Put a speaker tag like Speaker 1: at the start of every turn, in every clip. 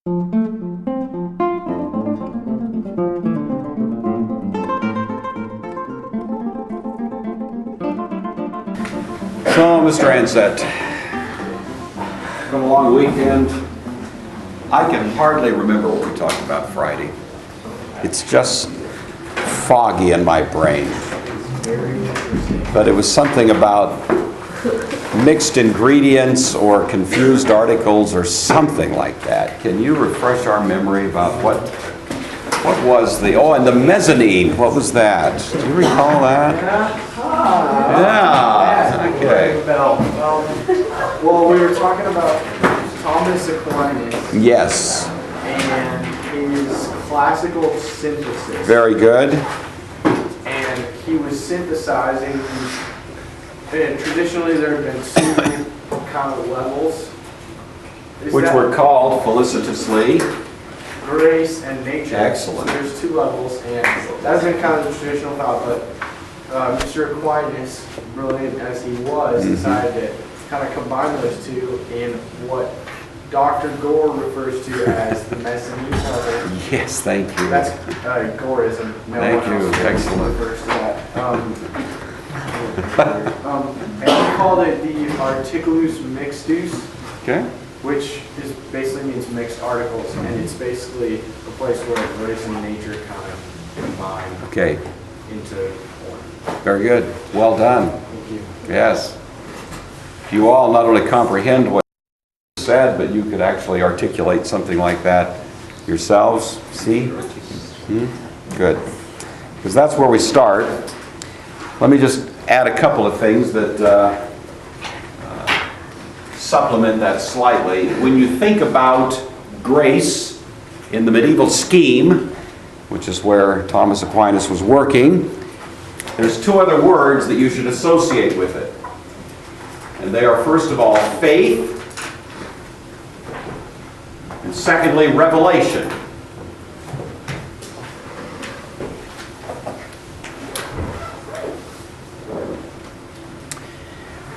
Speaker 1: So, Mr. Ansett, been a long weekend. I can hardly remember what we talked about Friday. It's just foggy in my brain. But it was something about mixed ingredients or confused articles or something like that. Can you refresh our memory about what was the... Oh, and the mezzanine. What was that? Do you recall that? Yeah. Okay.
Speaker 2: Well, we were talking about Thomas Aquinas.
Speaker 1: Yes.
Speaker 2: And his classical synthesis.
Speaker 1: Very good.
Speaker 2: And he was synthesizing. And traditionally, there have been two kind of levels.
Speaker 1: Which were called felicitously
Speaker 2: grace and nature.
Speaker 1: Excellent.
Speaker 2: So there's two levels, and that's been kind of the traditional thought. But Mr. Aquinas, brilliant as he was, decided to kind of combine those two in what Dr. Gore refers to as the mezzanine level.
Speaker 1: Yes, thank you.
Speaker 2: That's Goreism. No
Speaker 1: Thank
Speaker 2: one
Speaker 1: you.
Speaker 2: else
Speaker 1: Excellent.
Speaker 2: refers to that. And he called it the articulus mixtus,
Speaker 1: Okay.
Speaker 2: which basically means mixed articles, and it's basically a place where grace and nature kind of combine
Speaker 1: Okay.
Speaker 2: into one.
Speaker 1: Very good. Well done.
Speaker 2: Thank you.
Speaker 1: Yes. You all not only comprehend what you said, but you could actually articulate something like that yourselves. See? Good. Because that's where we start. Let me just add a couple of things that supplement that slightly. When you think about grace in the medieval scheme, which is where Thomas Aquinas was working, there's two other words that you should associate with it. And they are, first of all, faith, and secondly, revelation.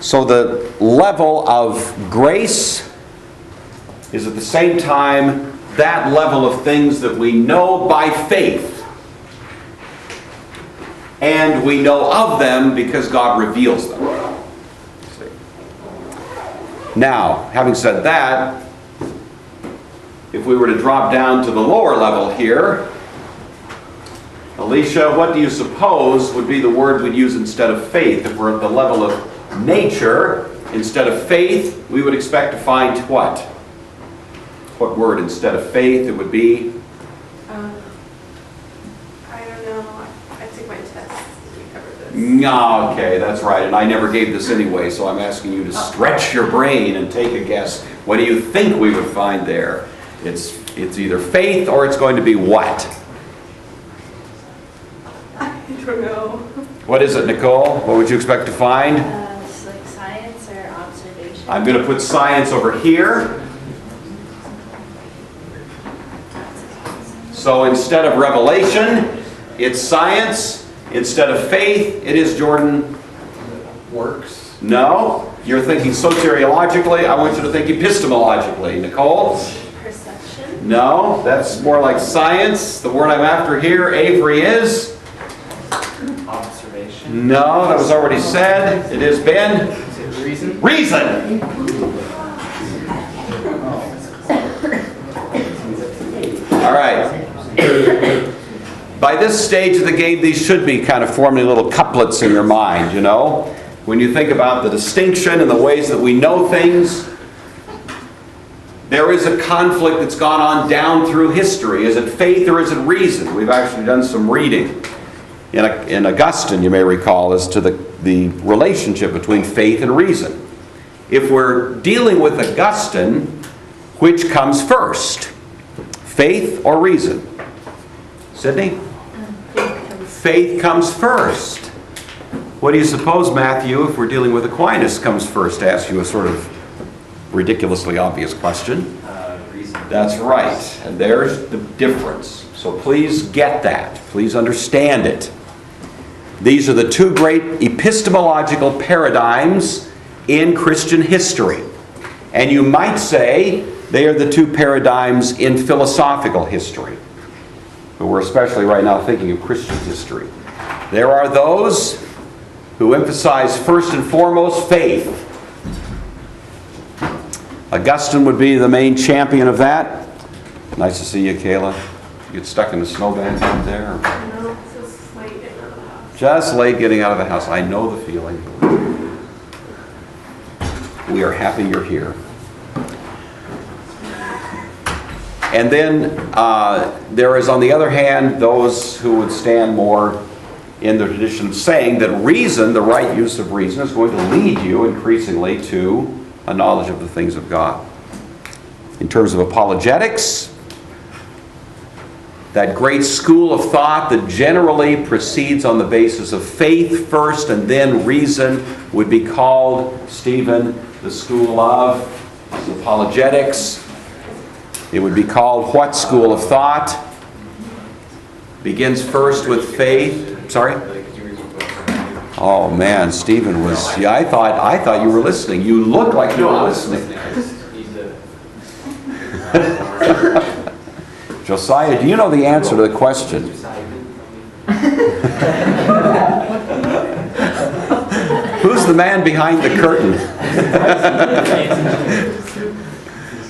Speaker 1: So the level of grace is at the same time that level of things that we know by faith. And we know of them because God reveals them. Now, having said that, if we were to drop down to the lower level here, Alicia, what do you suppose would be the word we'd use instead of faith? If we're at the level of nature, instead of faith, we would expect to find what? What word instead of faith it would be?
Speaker 3: I don't know. I took my test. We covered this.
Speaker 1: No, okay, that's right. And I never gave this anyway, so I'm asking you to stretch your brain and take a guess. What do you think we would find there? It's either faith or it's going to be what?
Speaker 3: I don't know.
Speaker 1: What is it, Nicole? What would you expect to find?
Speaker 4: It's like science or observation.
Speaker 1: I'm going to put science over here. So instead of revelation, it's science. Instead of faith, it is, Jordan?
Speaker 2: Works.
Speaker 1: No. You're thinking soteriologically. I want you to think epistemologically. Nicole?
Speaker 4: Perception.
Speaker 1: No. That's more like science. The word I'm after here, Avery, is?
Speaker 2: Observation.
Speaker 1: No, that was already said. It is Ben?
Speaker 2: Is it reason?
Speaker 1: Reason! All right. By this stage of the game, these should be kind of forming little couplets in your mind, you know? When you think about the distinction and the ways that we know things, there is a conflict that's gone on down through history. Is it faith or is it reason? We've actually done some reading in Augustine, you may recall, as to the relationship between faith and reason. If we're dealing with Augustine, which comes first? Faith or reason? Sydney? Faith comes first. What do you suppose, Matthew, if we're dealing with Aquinas, comes first? To ask you a sort of ridiculously obvious question.
Speaker 2: Reason.
Speaker 1: That's right. And there's the difference. So please get that. Please understand it. These are the two great epistemological paradigms in Christian history. And you might say They are the two paradigms in philosophical history. But we're especially right now thinking of Christian history. There are those who emphasize first and foremost faith. Augustine would be the main champion of that. Nice to see you, Kayla. You get stuck in the snowbank out there? Or?
Speaker 3: No, it's just late getting out of the house.
Speaker 1: Just late getting out of the house. I know the feeling. We are happy you're here. And then there is, on the other hand, those who would stand more in the tradition of saying that reason, the right use of reason, is going to lead you increasingly to a knowledge of the things of God. In terms of apologetics, that great school of thought that generally proceeds on the basis of faith first and then reason would be called, Stephen, the school of apologetics. It would be called what school of thought? Begins first with faith. Sorry? Oh man, Stephen was. Yeah, I thought you were listening. You look like you were listening. Josiah, do you know the answer to the question? Who's the man behind the curtain?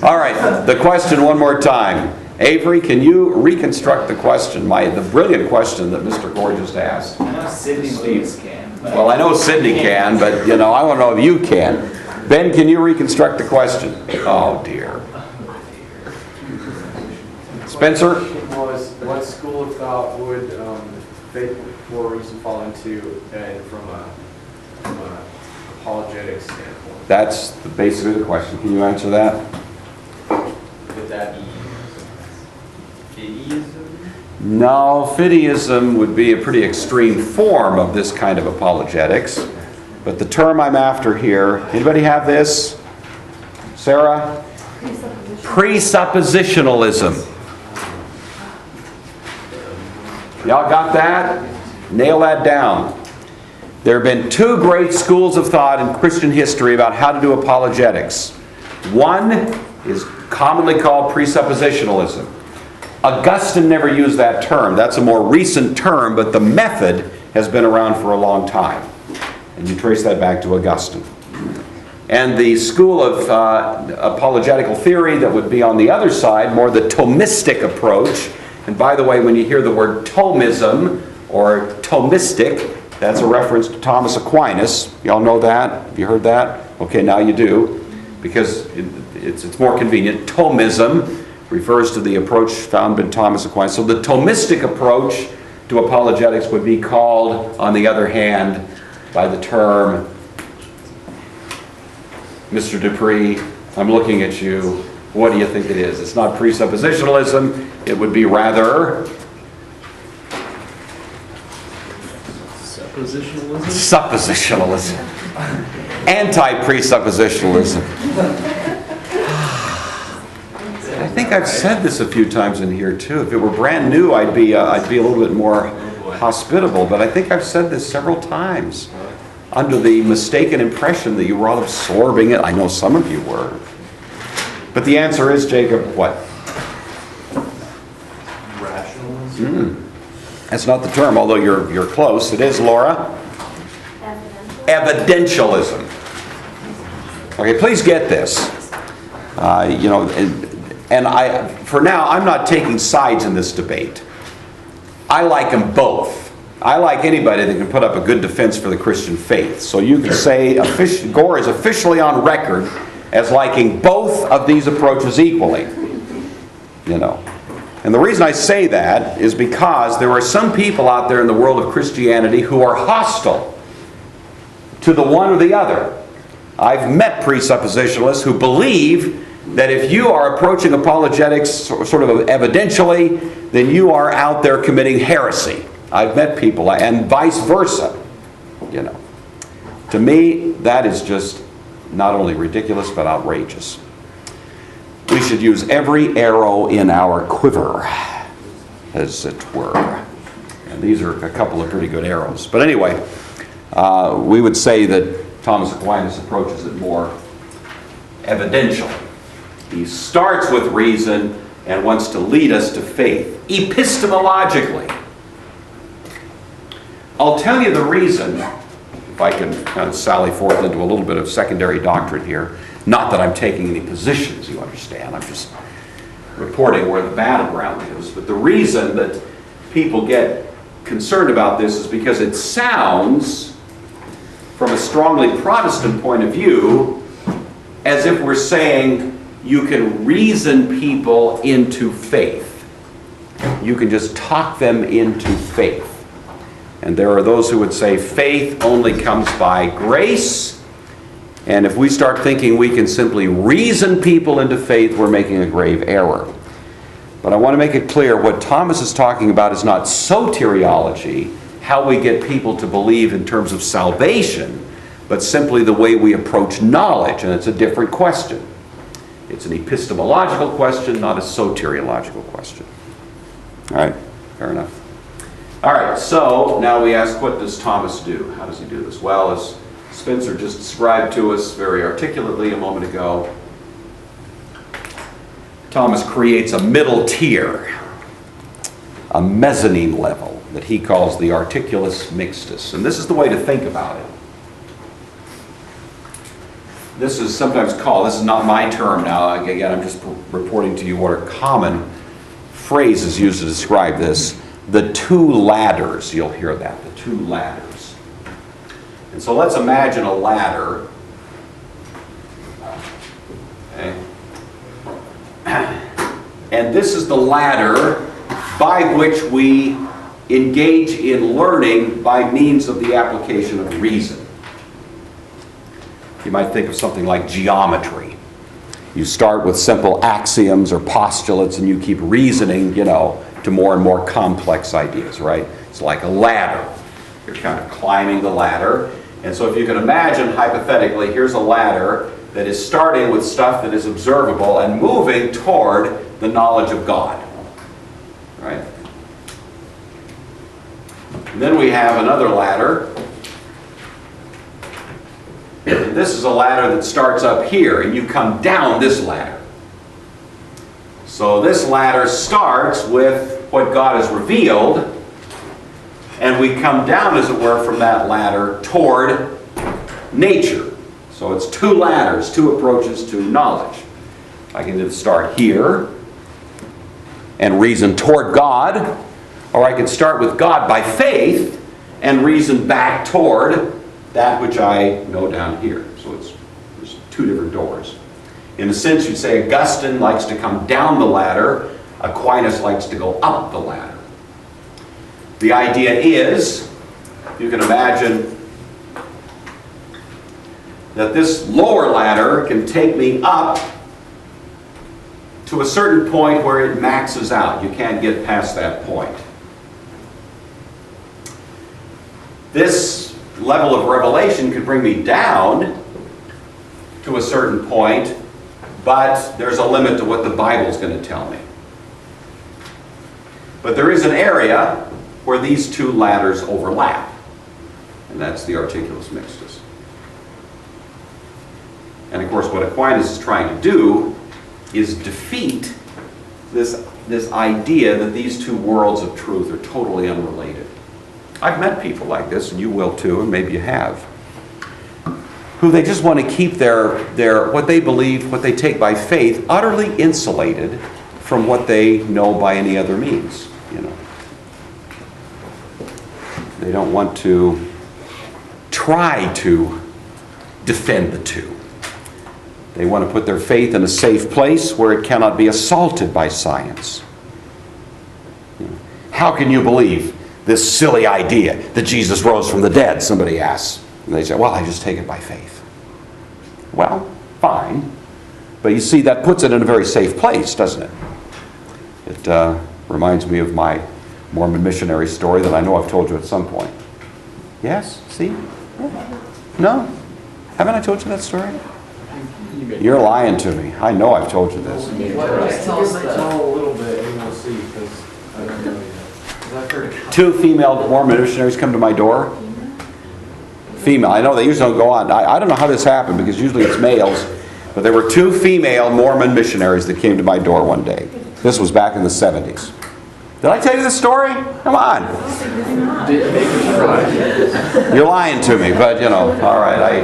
Speaker 1: All right, the question one more time. Avery, can you reconstruct the question, the brilliant question that Mr. Gore just asked?
Speaker 5: I know Sydney can.
Speaker 1: Well, I know Sydney can, but I want to know if you can. Ben, can you reconstruct the question? Oh dear. Spencer?
Speaker 2: Was what school of thought would faith before reason fall into, and from a apologetics standpoint?
Speaker 1: That's basically the question. Can you answer that?
Speaker 5: Would that be fideism?
Speaker 1: No, fideism would be a pretty extreme form of this kind of apologetics. But the term I'm after here, anybody have this? Sarah? Presuppositionalism. Y'all got that? Nail that down. There have been two great schools of thought in Christian history about how to do apologetics. One is commonly called presuppositionalism. Augustine never used that term. That's a more recent term, but the method has been around for a long time. And you trace that back to Augustine. And the school of apologetical theory that would be on the other side, more the Thomistic approach. And by the way, when you hear the word Thomism or Thomistic, that's a reference to Thomas Aquinas. Y'all know that? Have you heard that? Okay, now you do. Because it's more convenient. Thomism refers to the approach found by Thomas Aquinas. So the Thomistic approach to apologetics would be called, on the other hand, by the term, Mr. Dupree, I'm looking at you. What do you think it is? It's not presuppositionalism. It would be rather suppositionalism. Anti-presuppositionalism. I think I've said this a few times in here too. If it were brand new, I'd be a little bit more hospitable. But I think I've said this several times under the mistaken impression that you were all absorbing it. I know some of you were. But the answer is, Jacob, what?
Speaker 5: Rationalism?
Speaker 1: That's not the term, although you're close. It is, Laura. Evidentialism. Okay, please get this. For now, I'm not taking sides in this debate. I like them both. I like anybody that can put up a good defense for the Christian faith. So you can say Gore is officially on record as liking both of these approaches equally. And the reason I say that is because there are some people out there in the world of Christianity who are hostile to the one or the other. I've met presuppositionalists who believe that if you are approaching apologetics sort of evidentially, then you are out there committing heresy. I've met people, and vice versa. To me, that is just not only ridiculous, but outrageous. We should use every arrow in our quiver, as it were. And these are a couple of pretty good arrows. But anyway, we would say that Thomas Aquinas approaches it more evidential. He starts with reason and wants to lead us to faith, epistemologically. I'll tell you the reason, if I can kind of sally forth into a little bit of secondary doctrine here. Not that I'm taking any positions, you understand. I'm just reporting where the battleground is. But the reason that people get concerned about this is because it sounds, from a strongly Protestant point of view, as if we're saying you can reason people into faith. You can just talk them into faith. And there are those who would say faith only comes by grace. And if we start thinking we can simply reason people into faith, we're making a grave error. But I want to make it clear, what Thomas is talking about is not soteriology, how we get people to believe in terms of salvation, but simply the way we approach knowledge, and it's a different question. It's an epistemological question, not a soteriological question. All right, fair enough. All right, so now we ask, what does Thomas do? How does he do this? Well, as Spencer just described to us very articulately a moment ago, Thomas creates a middle tier, a mezzanine level that he calls the articulus mixtus. And this is the way to think about it. This is sometimes called, this is not my term now, again I'm just reporting to you what are common phrases used to describe this. The two ladders, you'll hear that, the two ladders. And so let's imagine a ladder. Okay. And this is the ladder by which we engage in learning by means of the application of reason. You might think of something like geometry. You start with simple axioms or postulates and you keep reasoning, to more and more complex ideas, right? It's like a ladder. You're kind of climbing the ladder. And so if you can imagine, hypothetically, here's a ladder that is starting with stuff that is observable and moving toward the knowledge of God, right? And then we have another ladder. And this is a ladder that starts up here, and you come down this ladder. So this ladder starts with what God has revealed, and we come down, as it were, from that ladder toward nature. So it's two ladders, two approaches to knowledge. I can either start here and reason toward God, or I can start with God by faith and reason back toward that which I know down here. So there's two different doors. In a sense, you'd say Augustine likes to come down the ladder, Aquinas likes to go up the ladder. The idea is, you can imagine that this lower ladder can take me up to a certain point where it maxes out. You can't get past that point. This level of revelation could bring me down to a certain point, but there's a limit to what the Bible's going to tell me. But there is an area where these two ladders overlap, and that's the articulus mixtus. And of course, what Aquinas is trying to do is defeat this idea that these two worlds of truth are totally unrelated. I've met people like this, and you will too, and maybe you have, who they just want to keep their what they believe, what they take by faith, utterly insulated from what they know by any other means. They don't want to try to defend the two. They want to put their faith in a safe place where it cannot be assaulted by science. How can you believe this silly idea that Jesus rose from the dead? Somebody asks. And they say, well, I just take it by faith. Well, fine. But you see, that puts it in a very safe place, doesn't it? It reminds me of my Mormon missionary story that I know I've told you at some point. Yes? See? No? Haven't I told you that story? You're lying to me. I know I've told you this.
Speaker 2: Just tell us a little bit and we'll see, because I don't know yet. 'Cause I've heard
Speaker 1: Two female Mormon missionaries come to my door. Female. I know they usually don't go on. I don't know how this happened, because usually it's males. But there were 2 female Mormon missionaries that came to my door one day. This was back in the 70s. Did I tell you this story? Come on. You're lying to me, but all right.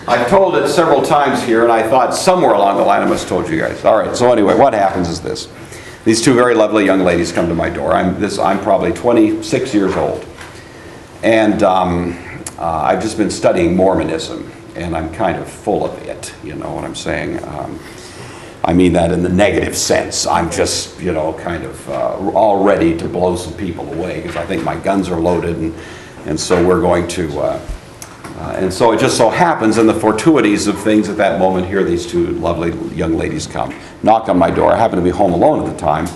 Speaker 1: I've told it several times here, and I thought somewhere along the line I must have told you guys. All right, so anyway, what happens is this. These 2 very lovely young ladies come to my door. I'm probably 26 years old. And I've just been studying Mormonism, and I'm kind of full of it. You know what I'm saying? I mean that in the negative sense. I'm just, kind of all ready to blow some people away because I think my guns are loaded, and so we're going to... and so it just so happens in the fortuities of things at that moment here, these 2 lovely young ladies come, knock on my door. I happen to be home alone at the time.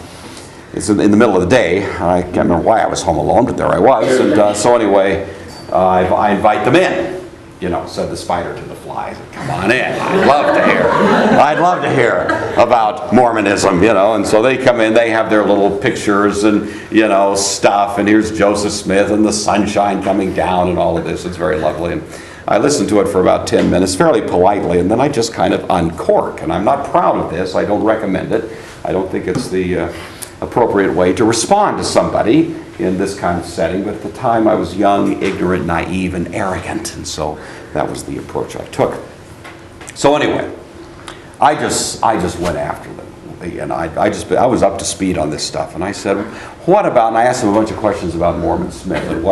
Speaker 1: It's in the middle of the day. I can't remember why I was home alone, but there I was. And so anyway, I invite them in. Said the spider to the fly, come on in. I'd love to hear about Mormonism, and so they come in, they have their little pictures and, stuff, and here's Joseph Smith and the sunshine coming down and all of this. It's very lovely. And I listened to it for about 10 minutes, fairly politely, and then I just kind of uncork. And I'm not proud of this. I don't recommend it. I don't think it's the appropriate way to respond to somebody in this kind of setting, but at the time I was young, ignorant, naive, and arrogant, and so that was the approach I took. So anyway, I just went after them, and I was up to speed on this stuff, and I said, what about? And I asked them a bunch of questions about Mormon Smith and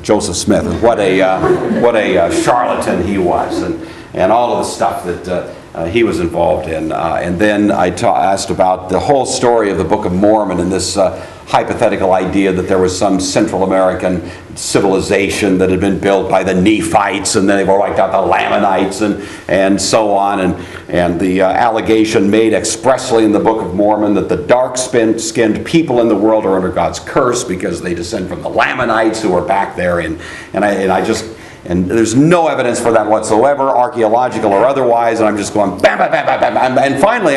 Speaker 1: Joseph Smith, and what a charlatan he was, and all of the stuff that he was involved in. And then I asked about the whole story of the Book of Mormon and this hypothetical idea that there was some Central American civilization that had been built by the Nephites, and then they wiped out the Lamanites and so on. And the allegation made expressly in the Book of Mormon that the dark-skinned people in the world are under God's curse because they descend from the Lamanites who are back there. And there's no evidence for that whatsoever, archaeological or otherwise, and I'm just going bam, bam, bam, bam, bam, and finally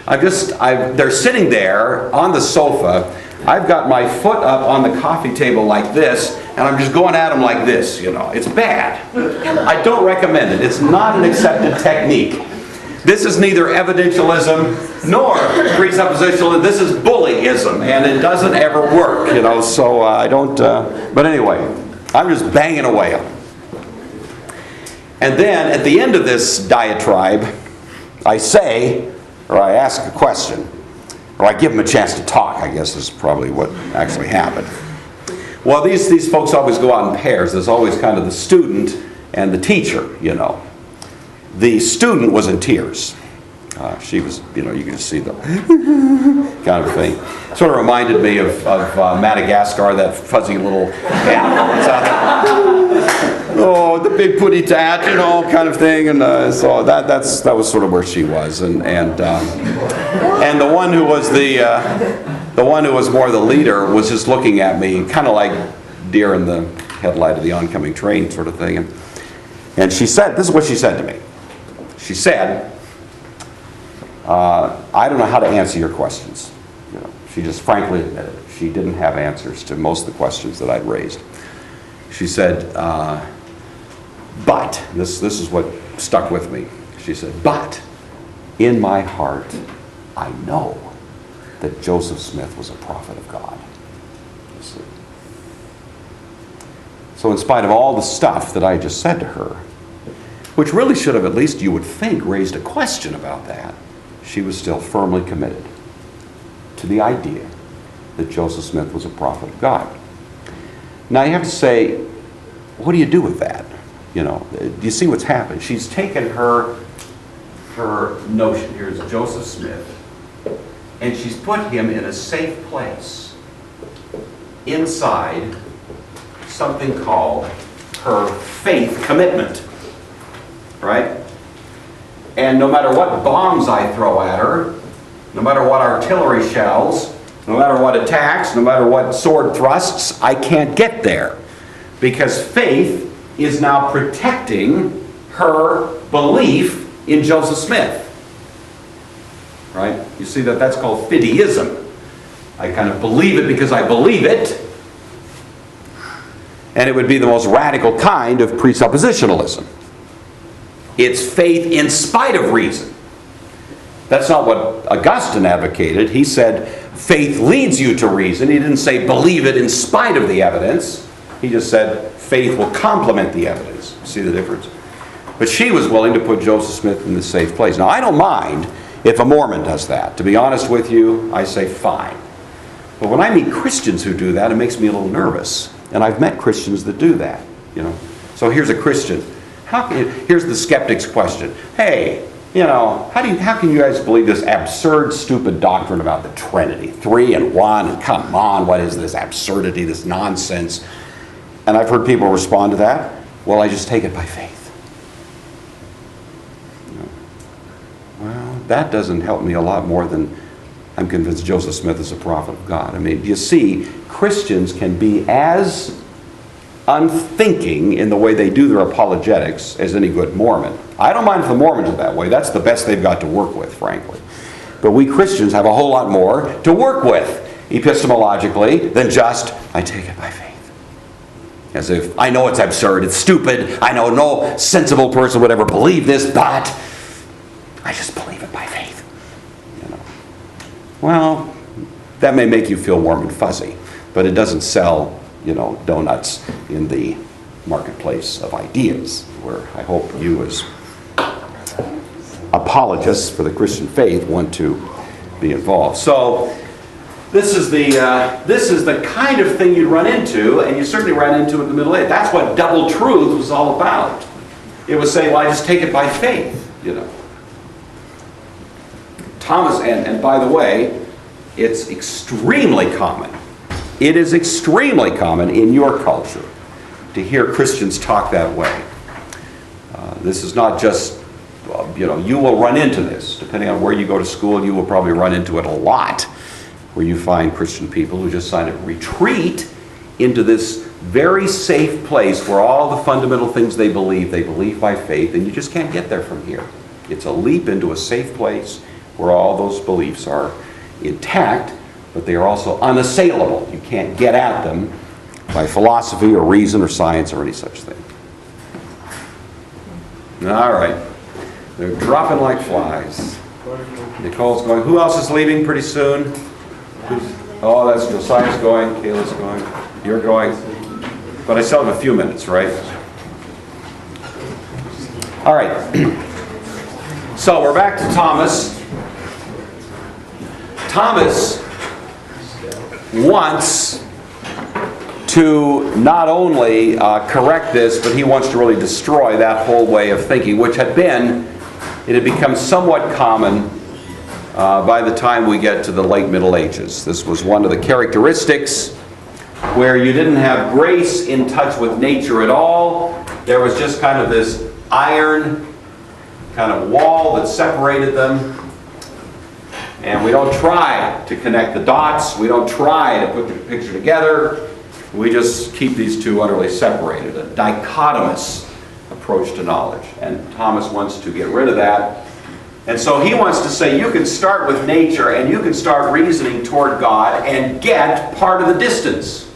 Speaker 1: they're sitting there on the sofa. I've got my foot up on the coffee table like this, and I'm just going at them like this, It's bad. I don't recommend it. It's not an accepted technique. This is neither evidentialism nor presuppositionalism. This is bullyism, and it doesn't ever work, so I don't... but anyway... I'm just banging away on them. And then at the end of this diatribe, I say, or I ask a question, or I give them a chance to talk, I guess is probably what actually happened. Well, these folks always go out in pairs. There's always kind of the student and the teacher, The student was in tears. She was, you can just see the kind of thing. Sort of reminded me of Madagascar, that fuzzy little animal that's out there. Oh, the big putty tat, kind of thing. And so that was sort of where she was. And the one who was the one who was more the leader was just looking at me, kind of like deer in the headlight of the oncoming train, sort of thing. And she said, this is what she said to me. She said, I don't know how to answer your questions. She just frankly admitted it. She didn't have answers to most of the questions that I'd raised. She said, but, this is what stuck with me. She said, but in my heart, I know that Joseph Smith was a prophet of God. You see. So in spite of all the stuff that I just said to her, which really should have, at least you would think, raised a question about that, she was still firmly committed to the idea that Joseph Smith was a prophet of God. Now you have to say, what do you do with that? Do you see what's happened? She's taken her notion, here's Joseph Smith, and she's put him in a safe place inside something called her faith commitment. Right? And no matter what bombs I throw at her, no matter what artillery shells, no matter what attacks, no matter what sword thrusts, I can't get there. Because faith is now protecting her belief in Joseph Smith. Right? You see that's called fideism. I kind of believe it because I believe it. And it would be the most radical kind of presuppositionalism. It's faith in spite of reason. That's not what Augustine advocated. He said faith leads you to reason. He didn't say believe it in spite of the evidence. He just said faith will complement the evidence. See the difference? But she was willing to put Joseph Smith in the safe place. Now, I don't mind if a Mormon does that. To be honest with you, I say fine. But when I meet Christians who do that, it makes me a little nervous. And I've met Christians that do that, you know. So here's a Christian. Here's the skeptic's question. Hey, you know, how can you guys believe this absurd, stupid doctrine about the Trinity? 3 and 1, and come on, what is this absurdity, this nonsense? And I've heard people respond to that. Well, I just take it by faith. You know, well, that doesn't help me a lot more than I'm convinced Joseph Smith is a prophet of God. I mean, you see, Christians can be as unthinking in the way they do their apologetics as any good Mormon. I don't mind if the Mormons are that way. That's the best they've got to work with, frankly. But we Christians have a whole lot more to work with epistemologically than just, I take it by faith. As if, I know it's absurd, it's stupid, I know no sensible person would ever believe this, but I just believe it by faith. You know. Well, that may make you feel warm and fuzzy, but it doesn't sell, you know, donuts in the marketplace of ideas, where I hope you as apologists for the Christian faith want to be involved. So this is the kind of thing you'd run into, and you certainly ran into it in the Middle Ages. That's what double truth was all about. It was saying, well, I just take it by faith, you know. Thomas, and by the way, it's extremely common. It is extremely common in your culture to hear Christians talk that way. This is not just, you know, you will run into this. Depending on where you go to school, you will probably run into it a lot, where you find Christian people who just sign a retreat into this very safe place where all the fundamental things they believe by faith, and you just can't get there from here. It's a leap into a safe place where all those beliefs are intact, but they are also unassailable. You can't get at them by philosophy or reason or science or any such thing. All right. They're dropping like flies. Nicole's going. Who else is leaving pretty soon? Oh, that's Josiah's going. Kayla's going. You're going. But I still have a few minutes, right? All right. So we're back to Thomas. Thomas wants to not only correct this, but he wants to really destroy that whole way of thinking, which it had become somewhat common by the time we get to the late Middle Ages. This was one of the characteristics where you didn't have grace in touch with nature at all. There was just kind of this iron kind of wall that separated them. And we don't try to connect the dots. We don't try to put the picture together. We just keep these two utterly separated, a dichotomous approach to knowledge. And Thomas wants to get rid of that. And so he wants to say you can start with nature and you can start reasoning toward God and get part of the distance.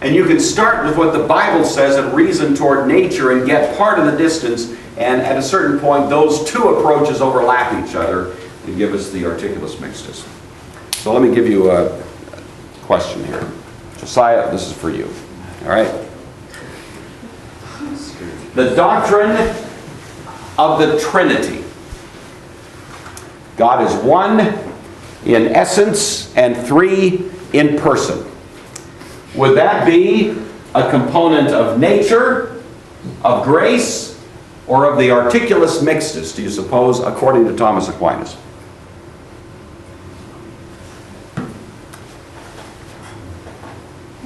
Speaker 1: And you can start with what the Bible says and reason toward nature and get part of the distance. And at a certain point, those two approaches overlap each other to give us the articulus mixtus. So let me give you a question here. Josiah, this is for you. All right? The doctrine of the Trinity. God is one in essence and three in person. Would that be a component of nature, of grace, or of the articulus mixtus, do you suppose, according to Thomas Aquinas?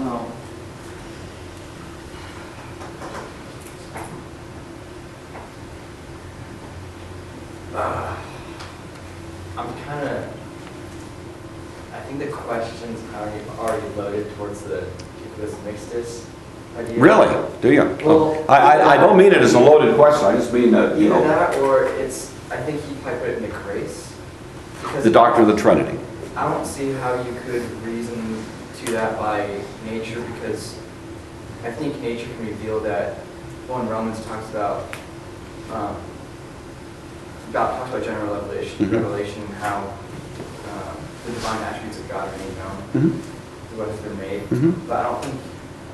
Speaker 5: Well, I think the question's already loaded towards the articulus mixtus idea.
Speaker 1: Really? Do you?
Speaker 5: Well,
Speaker 1: I don't mean it as a loaded question. I just mean that, you
Speaker 5: either
Speaker 1: know,
Speaker 5: that or I think he probably put it in the grace. Because
Speaker 1: the doctrine of the Trinity.
Speaker 5: I don't see how you could reason to that by nature, because I think nature can reveal that, well, in Romans talks about talks about general revelation,
Speaker 1: Mhm.
Speaker 5: revelation, how the divine attributes of God are made known, what has been made.
Speaker 1: Mhm.
Speaker 5: But I don't think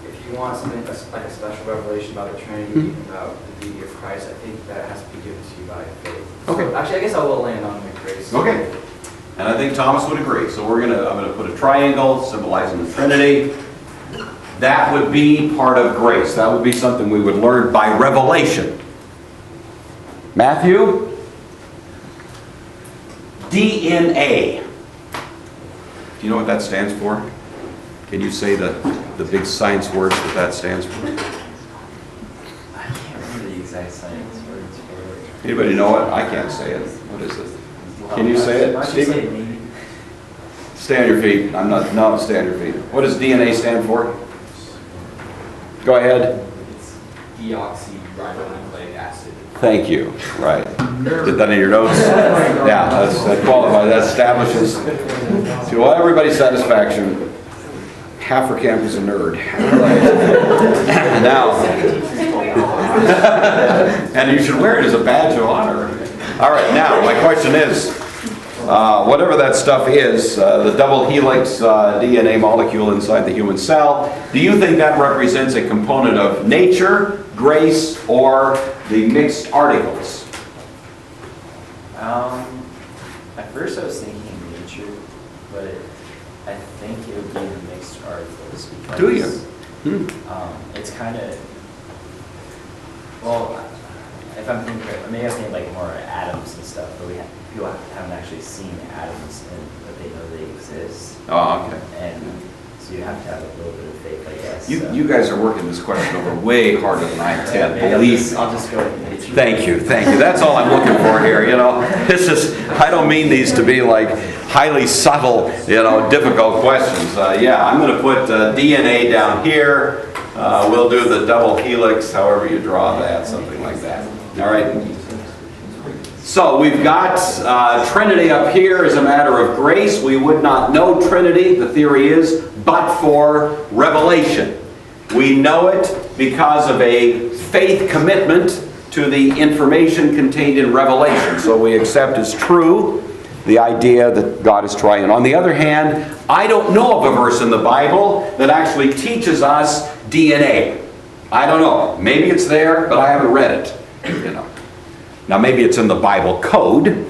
Speaker 5: if you want something like a special revelation about the Trinity,
Speaker 1: Mhm.
Speaker 5: about the deity of Christ, I think that has to be given to you by faith.
Speaker 1: Okay.
Speaker 5: So, actually, I guess I will land on the grace.
Speaker 1: Okay. And I think Thomas would agree. So I'm gonna put a triangle symbolizing the Trinity. That would be part of grace. That would be something we would learn by revelation. Matthew? DNA. Do you know what that stands for? Can you say the big science words that stands for?
Speaker 5: I can't remember the exact science words for it.
Speaker 1: Anybody know it? I can't say it. What is it? Can you say it,
Speaker 5: Why don't you say
Speaker 1: Stephen?
Speaker 5: it, maybe?
Speaker 1: Stay on your feet. No, stay on your feet. What does DNA stand for? Go ahead.
Speaker 5: It's deoxyribonucleic acid.
Speaker 1: Thank you. Right. Did that in your notes? Yeah, that qualifies. That establishes, to everybody's satisfaction, half our campus a nerd. Now, and you should wear it as a badge of honor. All right, now, my question is, whatever that stuff is, the double helix DNA molecule inside the human cell, do you think that represents a component of nature, grace, or the mixed articles?
Speaker 5: At first I was thinking nature, but I think it would be the mixed articles because
Speaker 1: Do you?
Speaker 5: It's kind of, well, if I'm thinking, maybe I think like more atoms and stuff, but people haven't actually seen atoms, but they know they exist,
Speaker 1: Oh, okay.
Speaker 5: and so you have to have a little bit of faith, I guess.
Speaker 1: You guys are working this question over way harder than I intend.
Speaker 5: Maybe
Speaker 1: Believe me.
Speaker 5: I'll just go with nature.
Speaker 1: Thank you. That's all I'm looking for here, you know. I don't mean these to be like highly subtle, difficult questions. Yeah, I'm going to put DNA down here. We'll do the double helix, however you draw that, something like that. All right. So we've got Trinity up here as a matter of grace. We would not know Trinity, the theory is, but for revelation. We know it because of a faith commitment to the information contained in Revelation. So we accept as true the idea that God is triune. On the other hand, I don't know of a verse in the Bible that actually teaches us DNA. I don't know. Maybe it's there, but I haven't read it. Now maybe it's in the Bible code.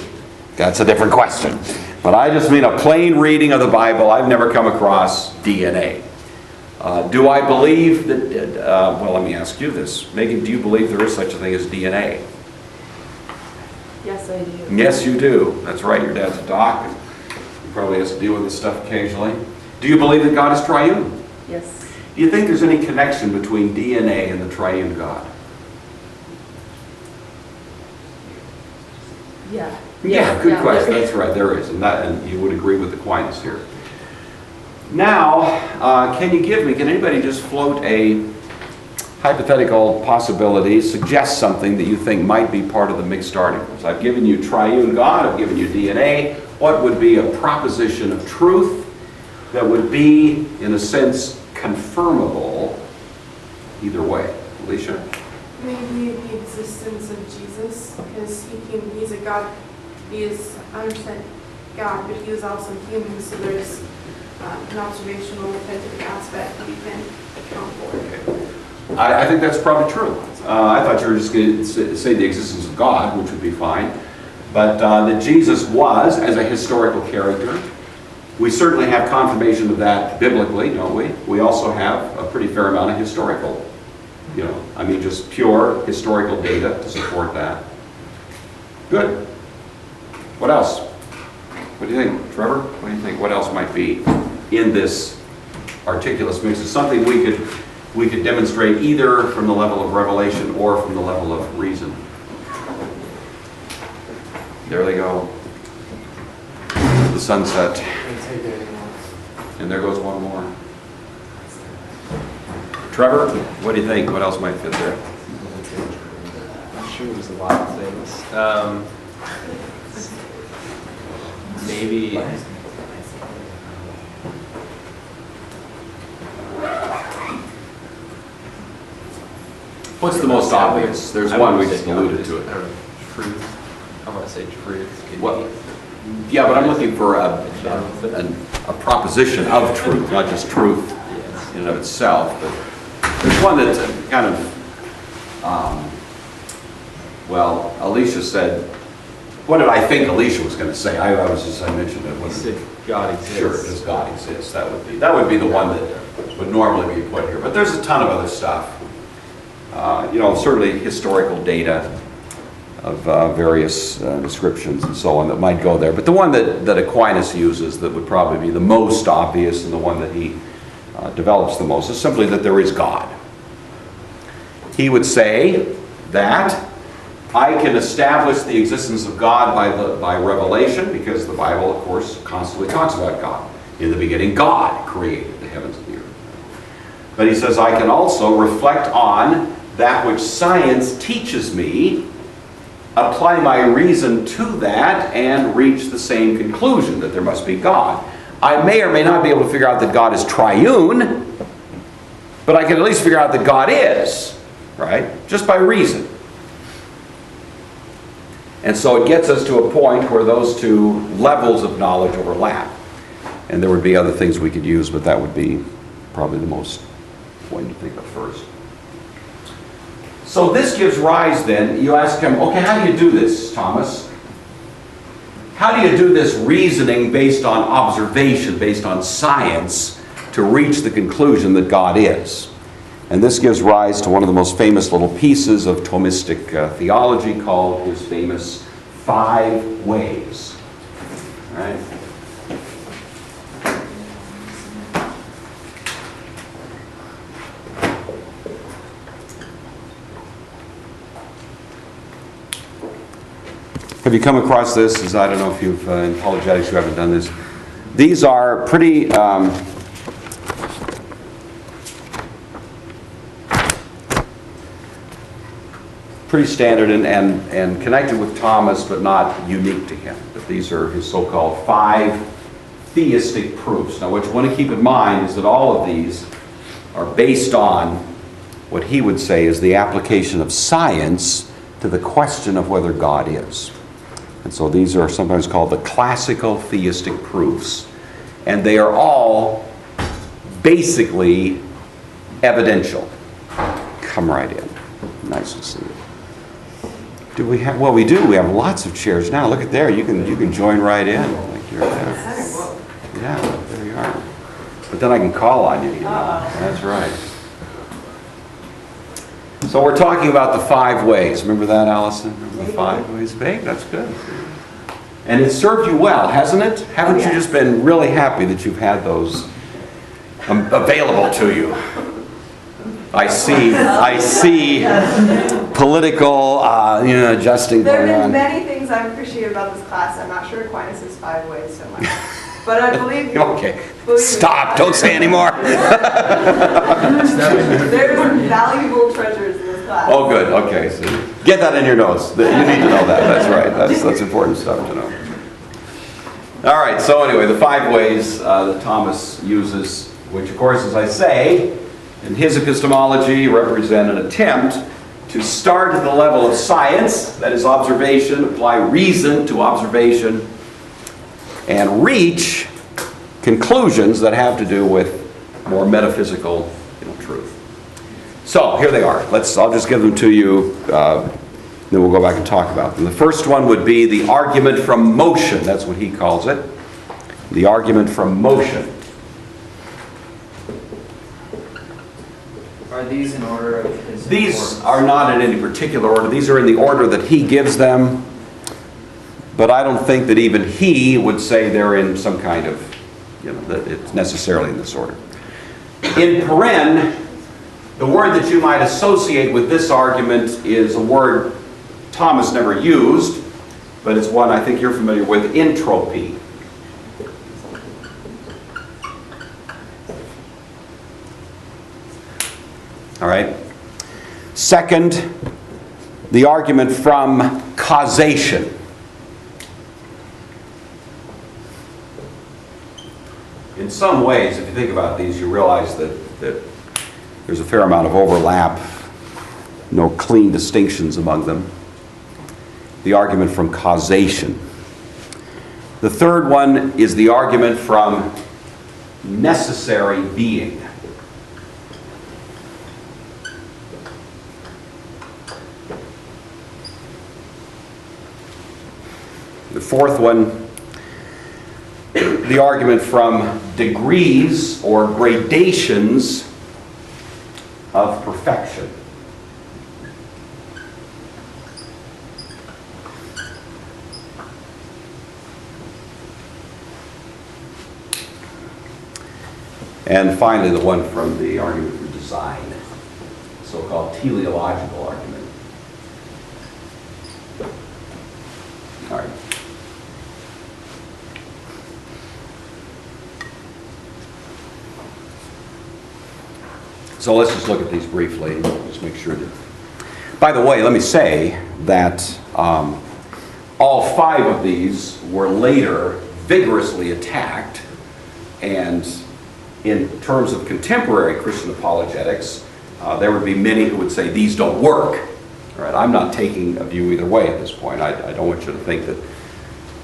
Speaker 1: That's a different question. But I just mean a plain reading of the Bible. I've never come across DNA. Do I believe that, well, let me ask you this. Megan, do you believe there is such a thing as DNA?
Speaker 3: Yes, I do.
Speaker 1: Yes, you do. That's right, your dad's a doc. He probably has to deal with this stuff occasionally. Do you believe that God is triune?
Speaker 3: Yes.
Speaker 1: Do you think there's any connection between DNA and the triune God?
Speaker 3: Yeah.
Speaker 1: Yeah, good
Speaker 3: Yeah.
Speaker 1: question. That's right, there is. And you would agree with Aquinas here. Now, can anybody just float a hypothetical possibility, suggest something that you think might be part of the mixed articles? I've given you triune God, I've given you DNA. What would be a proposition of truth that would be, in a sense, confirmable either way? Alicia?
Speaker 3: Maybe the existence of Jesus, because he's a God. He is 100% God, but he was also human, so there's an observational authentic aspect that we can account for.
Speaker 1: I think that's probably true. I thought you were just going to say the existence of God, which would be fine. But that Jesus was, as a historical character, we certainly have confirmation of that biblically, don't we? We also have a pretty fair amount of historical, just pure historical data to support that. Good. What else? What do you think, Trevor? What do you think? What else might be in this articulus mix? It's something we could demonstrate either from the level of revelation or from the level of reason. There they go. The sunset. And there goes one more. Trevor, what do you think? What else might fit there?
Speaker 6: I'm sure there's a lot of things. Maybe
Speaker 1: What's the most obvious? There's one we just alluded to it.
Speaker 6: I don't know, truth. I want to say truth. Could
Speaker 1: What?
Speaker 6: be-
Speaker 1: Yeah, but I'm looking for a proposition of truth, not just truth
Speaker 6: Yes.
Speaker 1: in and of itself. But there's one that's kind of, well, Alicia said, what did I think Alicia was going to say? I mentioned it.
Speaker 6: He
Speaker 1: What
Speaker 6: said God exists.
Speaker 1: Sure, does God exist? That would be the one that would normally be put here. But there's a ton of other stuff. Certainly historical data of various descriptions and so on that might go there. But the one that Aquinas uses that would probably be the most obvious and the one that he develops the most is simply that there is God. He would say that I can establish the existence of God by revelation, because the Bible, of course, constantly talks about God. In the beginning, God created the heavens and the earth. But he says, I can also reflect on that which science teaches me, apply my reason to that, and reach the same conclusion, that there must be God. I may or may not be able to figure out that God is triune, but I can at least figure out that God is, right? Just by reason. And so it gets us to a point where those two levels of knowledge overlap. And there would be other things we could use, but that would be probably the most one to think of first. So this gives rise then, you ask him, okay, how do you do this, Thomas? How do you do this reasoning based on observation, based on science, to reach the conclusion that God is? And this gives rise to one of the most famous little pieces of Thomistic theology called his famous 5 ways. All right? Have you come across this? I don't know if you've, in Apologetics, you haven't done this. These are pretty... pretty standard and connected with Thomas, but not unique to him. But these are his so-called 5 theistic proofs. Now, what you want to keep in mind is that all of these are based on what he would say is the application of science to the question of whether God is. And so these are sometimes called the classical theistic proofs. And they are all basically evidential. Come right in. Nice to see you. Do we have? Well, we do. We have lots of chairs now. Look at there. You can join right in. Like you're there. Yeah, there you are. But then I can call on you. That's right. So we're talking about the 5 ways. Remember that, Allison? Remember the 5 ways? Babe, that's good. And it served you well, hasn't it? Haven't you just been really happy that you've had those available to you? I see political, adjusting
Speaker 7: There
Speaker 1: going
Speaker 7: have been
Speaker 1: on.
Speaker 7: many things I appreciate about this class. I'm not sure Aquinas' 5 ways so much. But I believe...
Speaker 1: Okay, stop, don't say anymore.
Speaker 7: There's valuable treasures in this class.
Speaker 1: Oh, good, okay. So get that in your notes. You need to know that, that's right. That's important stuff to know. All right, so anyway, the 5 ways that Thomas uses, which of course, as I say, in his epistemology represent an attempt to start at the level of science, that is observation, apply reason to observation, and reach conclusions that have to do with more metaphysical truth. So here they are. I'll just give them to you, then we'll go back and talk about them. The first one would be the argument from motion. That's what he calls it. The argument from motion.
Speaker 8: Are these in order of his
Speaker 1: These
Speaker 8: importance?
Speaker 1: are not in any particular order. These are in the order that he gives them. But I don't think that even he would say they're in some kind of, that it's necessarily in this order. In paren, the word that you might associate with this argument is a word Thomas never used, but it's one I think you're familiar with, entropy. All right. Second, the argument from causation. In some ways, if you think about these, you realize that there's a fair amount of overlap no clean distinctions among them. The argument from causation. The third one is the argument from necessary being. The fourth one, the argument from degrees or gradations of perfection. And finally, the one from the argument from design, so-called teleological argument. All right. So let's just look at these briefly, just make sure that... By the way, let me say that all five of these were later vigorously attacked, and in terms of contemporary Christian apologetics, there would be many who would say these don't work. All right, I'm not taking a view either way at this point. I don't want you to think that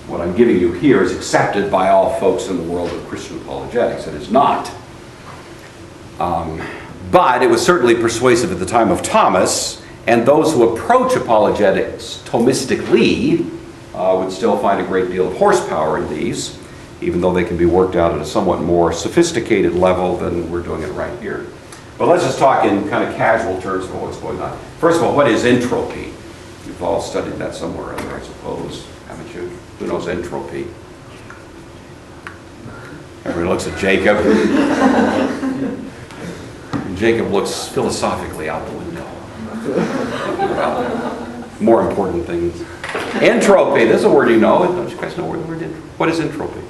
Speaker 1: what I'm giving you here is accepted by all folks in the world of Christian apologetics. It is not. But it was certainly persuasive at the time of Thomas, and those who approach apologetics Thomistically would still find a great deal of horsepower in these, even though they can be worked out at a somewhat more sophisticated level than we're doing it right here. But let's just talk in kind of casual terms about what's going on. First of all, what is entropy? You've all studied that somewhere or other, I suppose, haven't you? Who knows entropy? Everybody looks at Jacob. Jacob looks philosophically out the window. Thinking about more important things. Entropy, this is a word you know. Don't you guys know where the word is? What is entropy?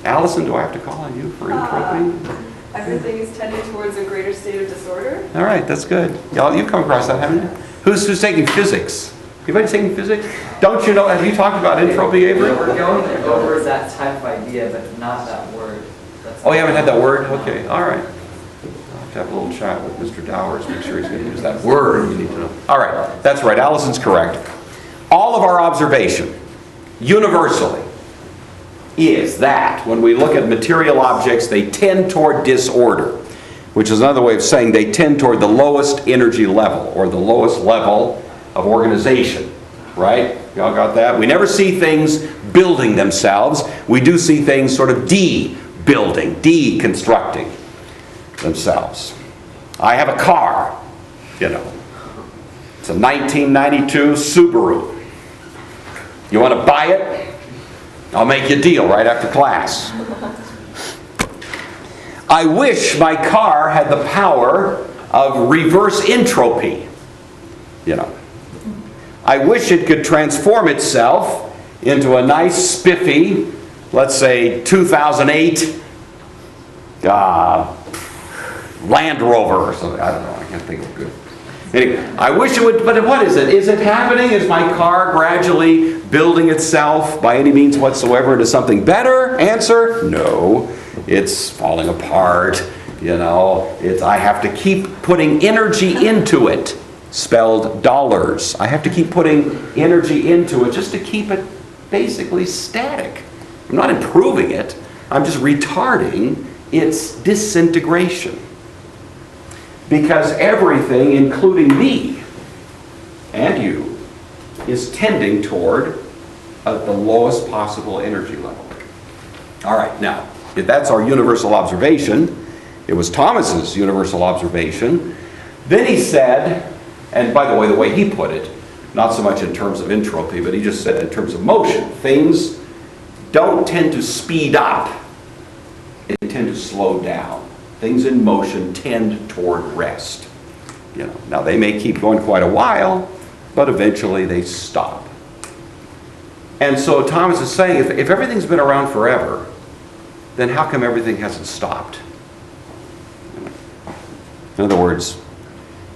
Speaker 1: Allison, do I have to call on you for entropy?
Speaker 7: Everything is tending towards a greater state of disorder.
Speaker 1: All right, that's good. Y'all, you've come across that, haven't you? Who's taking physics? Anybody taking physics? Don't you know, have you talked about entropy, Avery?
Speaker 8: We're going over that type of idea, but not that word.
Speaker 1: Oh, you haven't had that word? Okay, all right. I'll have to have a little chat with Mr. Dowers, make sure he's going to use that word you need to know. All right, that's right, Allison's correct. All of our observation, universally, is that when we look at material objects, they tend toward disorder, which is another way of saying they tend toward the lowest energy level, or the lowest level of organization, right? Y'all got that? We never see things building themselves. We do see things sort of debuilding, deconstructing themselves. I have a car, you know. It's a 1992 Subaru. You want to buy it? I'll make you a deal right after class. I wish my car had the power of reverse entropy. You know. I wish it could transform itself into a nice, spiffy, let's say 2008 Land Rover or something. I don't know. I can't think of it good. Anyway, I wish it would, but what is it? Is it happening? Is my car gradually building itself by any means whatsoever into something better? Answer, no. It's falling apart. You know, I have to keep putting energy into it. Spelled dollars. I have to keep putting energy into it just to keep it basically static. I'm not improving it. I'm just retarding its disintegration. Because everything, including me and you, is tending toward the lowest possible energy level. All right, now, if that's our universal observation, it was Thomas's universal observation, then he said, and by the way he put it, not so much in terms of entropy, but he just said in terms of motion, things don't tend to speed up, they tend to slow down. Things in motion tend toward rest. You know, now they may keep going quite a while, but eventually they stop. And so Thomas is saying, if everything's been around forever, then how come everything hasn't stopped? In other words,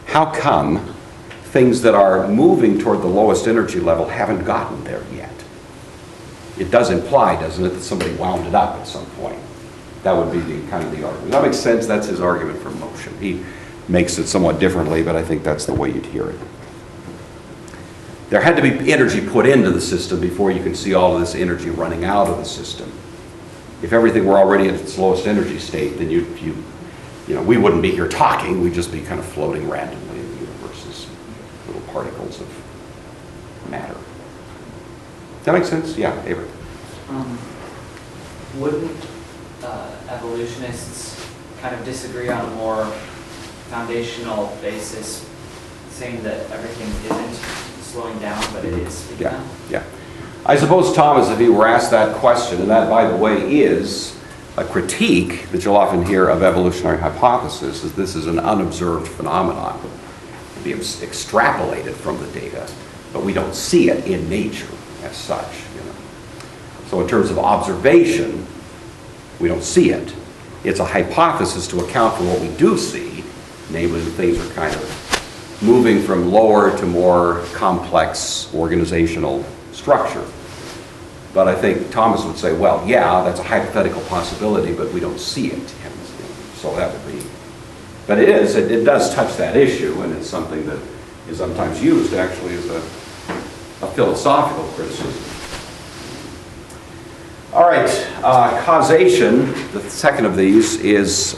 Speaker 1: how come things that are moving toward the lowest energy level haven't gotten there yet? It does imply, doesn't it, that somebody wound it up at some point. That would be kind of the argument. That makes sense. That's his argument for motion. He makes it somewhat differently, but I think that's the way you'd hear it. There had to be energy put into the system before you can see all of this energy running out of the system. If everything were already at its lowest energy state, then we wouldn't be here talking. We'd just be kind of floating randomly in the universe as little particles of matter. Does that make sense? Yeah, Avery.
Speaker 8: Wouldn't evolutionists kind of disagree on a more foundational basis, saying that everything isn't slowing down, but it is speeding down?
Speaker 1: Yeah. I suppose, Thomas, if he were asked that question, and that, by the way, is a critique that you'll often hear of evolutionary hypothesis, is this is an unobserved phenomenon. It can be extrapolated from the data, but we don't see it in nature as such. So in terms of observation, we don't see it. It's a hypothesis to account for what we do see, namely that things are kind of moving from lower to more complex organizational structure. But I think Thomas would say, well, yeah, that's a hypothetical possibility, but we don't see it. So that would be, but it does touch that issue, and it's something that is sometimes used actually as a philosophical criticism. All right, causation, the second of these, is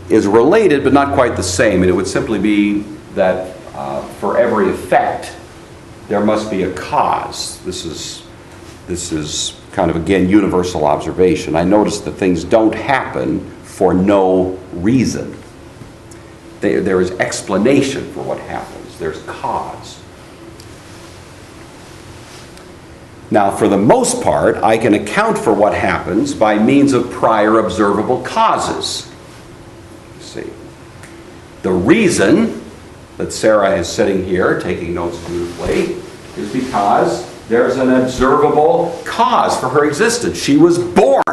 Speaker 1: related but not quite the same, and it would simply be that for every effect there must be a cause. This is kind of, again, universal observation. I notice that things don't happen for no reason. There is explanation for what happens. There's cause. Now, for the most part, I can account for what happens by means of prior observable causes. See, the reason that Sarah is sitting here taking notes beautifully is because there's an observable cause for her existence. She was born.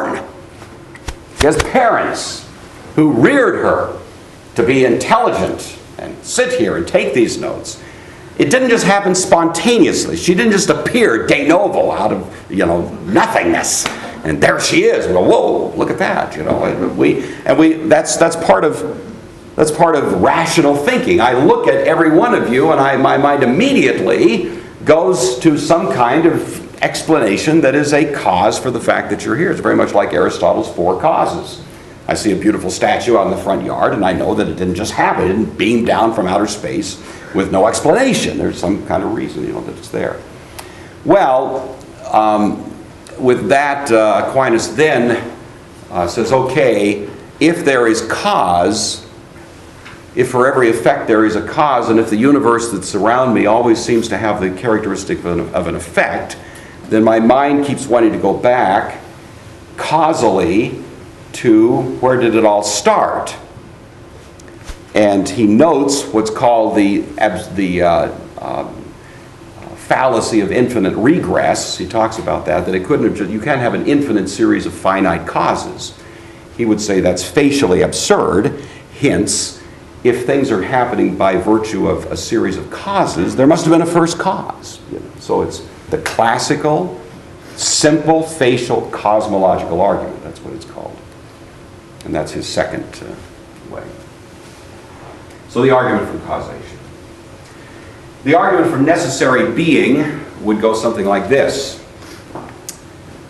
Speaker 1: She has parents who reared her to be intelligent and sit here and take these notes. It didn't just happen spontaneously. She didn't just appear de novo out of, nothingness. And there she is. Well, whoa, look at that. That's part of rational thinking. I look at every one of you, and my mind immediately goes to some kind of explanation that is a cause for the fact that you're here. It's very much like Aristotle's four causes. I see a beautiful statue out in the front yard, and I know that it didn't just happen. It didn't beam down from outer space with no explanation. There's some kind of reason, that it's there. Well, with that, Aquinas then says, okay, if there is cause, if for every effect there is a cause, and if the universe that's around me always seems to have the characteristic of an effect, then my mind keeps wanting to go back causally to where did it all start. And he notes what's called the fallacy of infinite regress. He talks about that it couldn't have you can't have an infinite series of finite causes. He would say that's facially absurd. Hence, if things are happening by virtue of a series of causes, there must have been a first cause. So it's the classical, simple, facial, cosmological argument. That's what it's called. And that's his second way. So the argument from causation. The argument from necessary being would go something like this.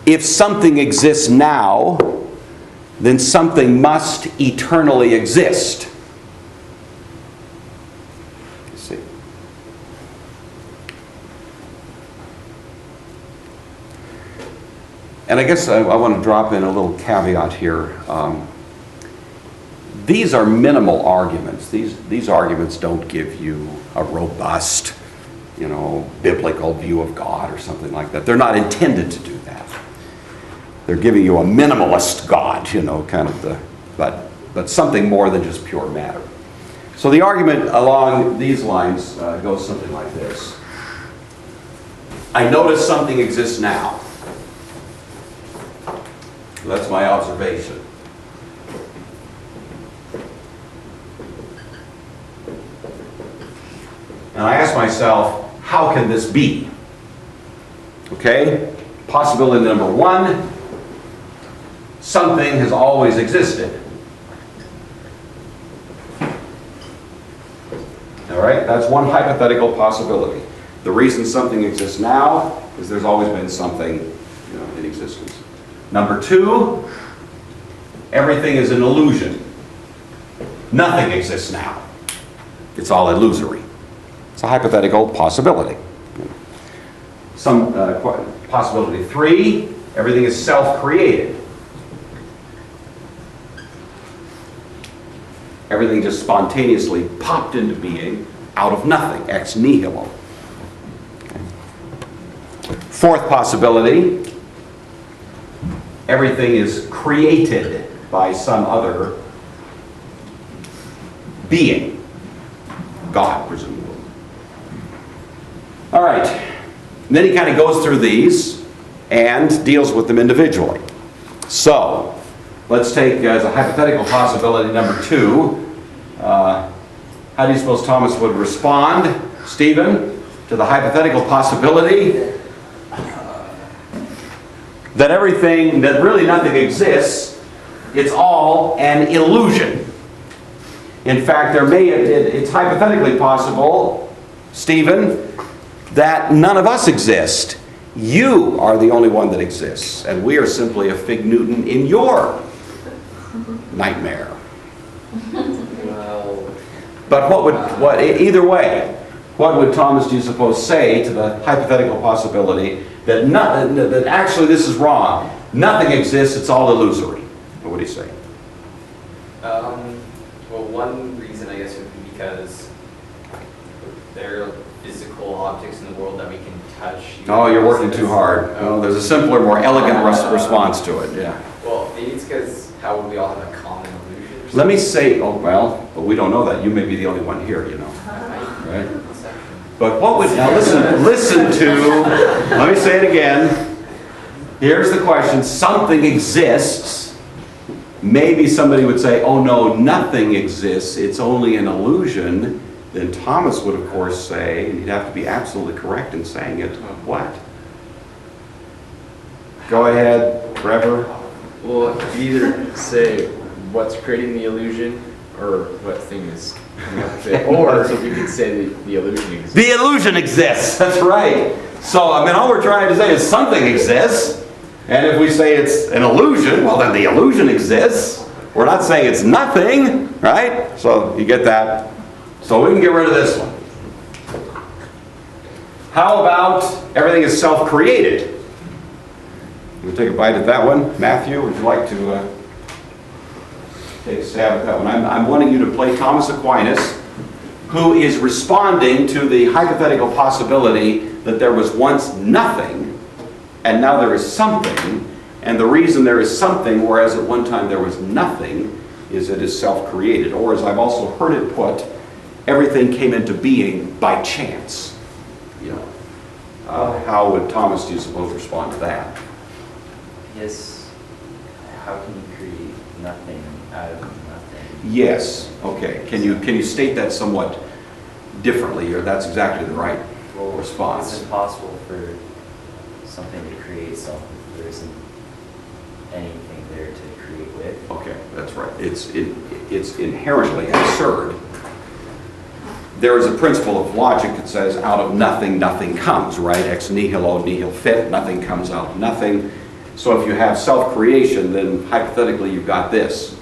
Speaker 1: If something exists now, then something must eternally exist. You see. And I guess I want to drop in a little caveat here. These are minimal arguments. These arguments don't give you a robust, biblical view of God or something like that. They're not intended to do that. They're giving you a minimalist God, kind of but something more than just pure matter. So the argument along these lines goes something like this. I notice something exists now. That's my observation. And I ask myself, how can this be? Okay? Possibility number one, something has always existed. right? That's one hypothetical possibility. The reason something exists now is there's always been something, in existence. Number two, everything is an illusion. Nothing exists now. It's all illusory. It's a hypothetical possibility. Possibility three, everything is self-created. Everything just spontaneously popped into being out of nothing, ex nihilo. Okay. Fourth possibility, everything is created by some other being. God, presumably. All right. And then he kind of goes through these and deals with them individually. So, let's take as a hypothetical possibility number two. How do you suppose Thomas would respond, Stephen, to the hypothetical possibility that really nothing exists, it's all an illusion? In fact, it's hypothetically possible, Stephen, that none of us exist. You are the only one that exists, and we are simply a fig Newton in your nightmare. But either way, what would Thomas, do you suppose, say to the hypothetical possibility that actually this is wrong? Nothing exists, it's all illusory. What would he say?
Speaker 9: Well, one reason, I guess, would be because there are physical objects in the world that we can touch.
Speaker 1: Oh, you're working too hard. Oh, there's a simpler, more elegant response to it, yeah.
Speaker 9: Well, maybe it's because how would we all have a common illusion? Or
Speaker 1: Let me say, but we don't know that. You may be the only one here, Right? But what would, now listen to, let me say it again. Here's the question, something exists. Maybe somebody would say, oh no, nothing exists, it's only an illusion. Then Thomas would, of course, say, and he'd have to be absolutely correct in saying it, what? Go ahead, Trevor.
Speaker 6: Well, you either say what's creating the illusion or what thing is coming up with it. Or so we could say the illusion exists.
Speaker 1: The illusion exists, that's right. So, all we're trying to say is something exists. And if we say it's an illusion, well then the illusion exists. We're not saying it's nothing, right? So you get that. So we can get rid of this one. How about everything is self-created? We'll take a bite at that one. Matthew, would you like to take a stab at that one? I'm wanting you to play Thomas Aquinas, who is responding to the hypothetical possibility that there was once nothing and now there is something, and the reason there is something, whereas at one time there was nothing, is it is self-created. Or as I've also heard it put, everything came into being by chance. How would Thomas, do you suppose, respond to that?
Speaker 5: Yes. How can you create nothing out of nothing?
Speaker 1: Yes. Okay. Can you state that somewhat differently, or that's exactly the right response?
Speaker 5: It's impossible for something to create itself if there isn't anything there to create with.
Speaker 1: Okay, that's right. It's inherently absurd. There is a principle of logic that says out of nothing, nothing comes, right? Ex nihilo nihil fit, nothing comes out of nothing. So if you have self-creation, then hypothetically you've got this.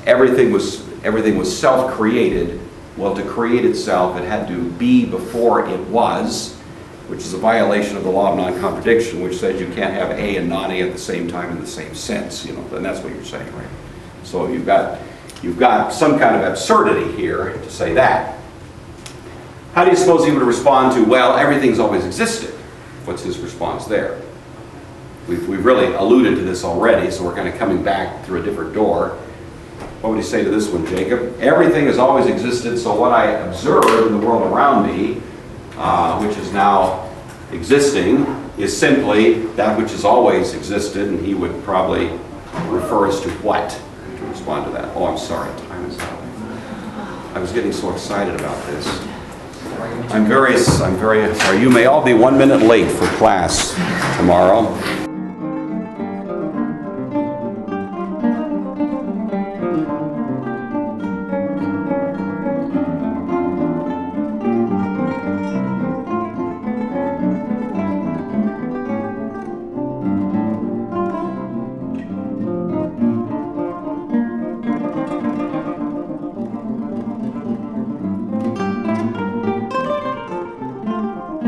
Speaker 1: Everything was self-created. Well, to create itself, it had to be before it was, which is a violation of the law of non-contradiction, which says you can't have A and non-A at the same time in the same sense, and that's what you're saying, right? So you've got some kind of absurdity here to say that. How do you suppose he would respond to, well, everything's always existed? What's his response there? We've really alluded to this already, so we're kind of coming back through a different door. What would he say to this one, Jacob? Everything has always existed, so what I observe in the world around me, which is now existing, is simply that which has always existed, and he would probably refer us to what to respond to that. Oh, I'm sorry, time is out. I was getting so excited about this. I'm very sorry. You may all be 1 minute late for class tomorrow.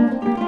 Speaker 1: Bye.